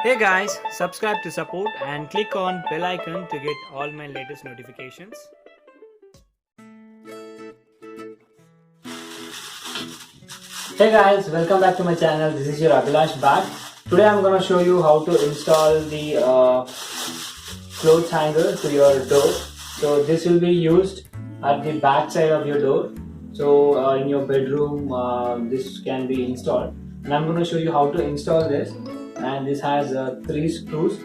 Hey guys, subscribe to support and click on bell icon to get all my latest notifications. Hey guys, welcome back to my channel. This is your Abhilash back. Today I'm gonna show you how to install the clothes hanger to your door. So this will be used at the back side of your door. So in your bedroom, this can be installed. And I'm gonna show you how to install this. And this has 3 screws,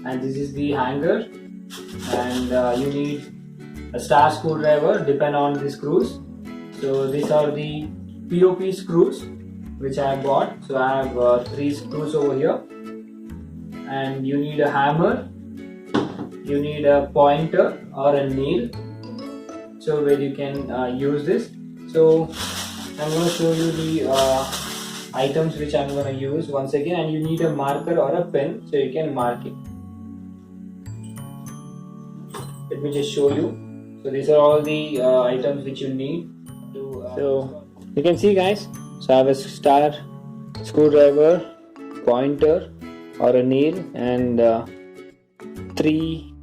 and this is the hanger. And you need a star screwdriver depend on the screws. So these are the POP screws which I have bought. So I have 3 screws over here, and you need a hammer, you need a pointer or a nail, so where you can use this. So I'm going to show you the items which I'm going to use once again, and you need a marker or a pen so you can mark it. Let me just show you. So these are all the items which you need to so you can see guys, so I have a star screwdriver, pointer or a nail, and 3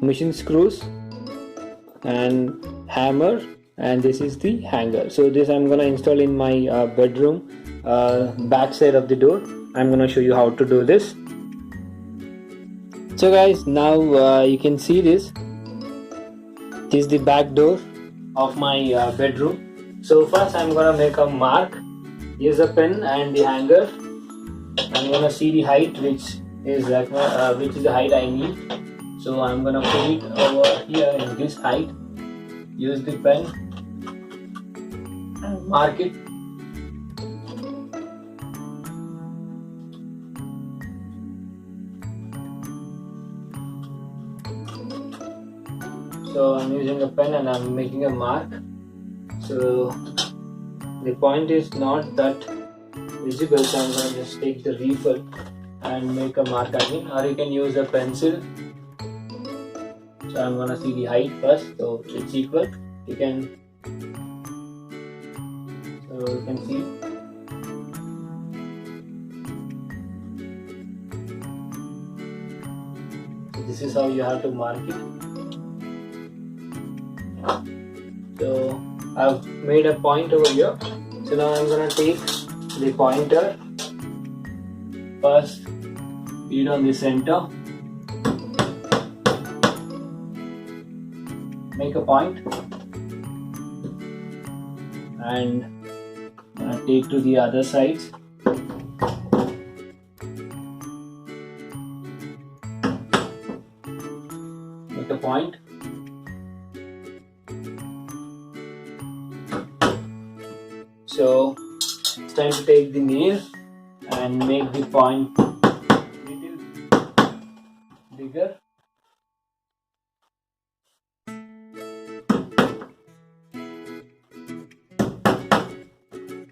machine screws and hammer, and this is the hanger. So this I'm gonna install in my bedroom back side of the door. I'm gonna show you how to do this. So guys, now you can see this is the back door of my bedroom. So first I'm gonna make a mark. Use a pen and the hanger. I'm gonna see the height which is the height I need. So I'm gonna put it over here in this height. Use the pen and mark it. So I'm using a pen and I'm making a mark. So the point is not that visible, so I'm going to just take the refill and make a mark again, or you can use a pencil. So I'm going to see the height first, so it's equal. You can see. So this is how you have to mark it. So I've made a point over here. So now I'm gonna take the pointer. First, put it on the center. Make a point, and I'm gonna take to the other sides. Make a point. So it's time to take the nail and make the point little bigger.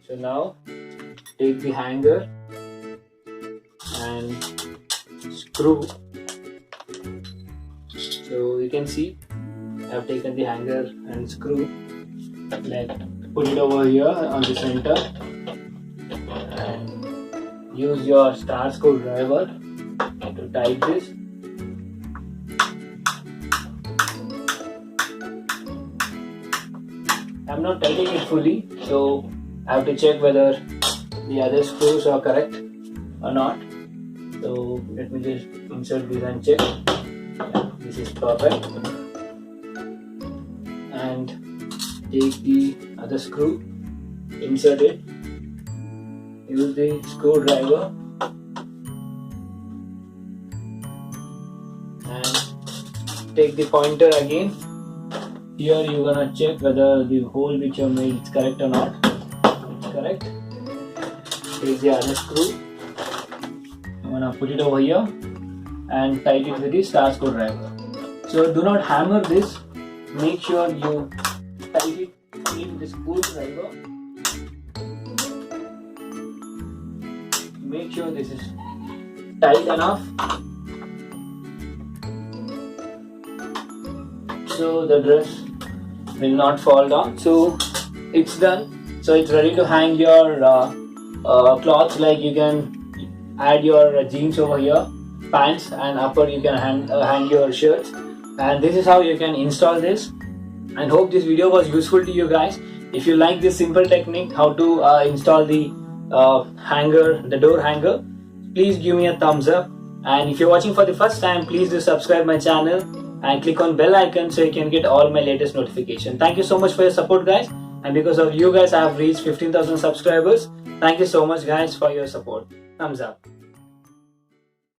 So now take the hanger and screw. So you can see I have taken the hanger and screw. Put it over here on the center and use your star screwdriver to tighten this. I'm not tightening it fully, so I have to check whether the other screws are correct or not. So let me just insert this and check. Yeah, this is perfect. And take the other screw, insert it, use the screwdriver and take the pointer again. Here you're gonna check whether the hole which you made is correct or not. It's correct. Take the other screw. I'm gonna put it over here and tighten it with the star screwdriver. So do not hammer this. Make sure you tight it in the screwdriver. Make sure this is tight enough so the dress will not fall down. So it's done. So it's ready to hang your cloths. Like you can add your jeans over here, pants, and upper you can hang your shirts. And this is how you can install this. And hope this video was useful to you guys. If you like this simple technique how to install the the door hanger, please give me a thumbs up. And if you're watching for the first time, please do subscribe my channel and click on bell icon so you can get all my latest notification. Thank you so much for your support, guys, and because of you guys I have reached 15,000 subscribers. Thank you so much guys for your support. Thumbs up.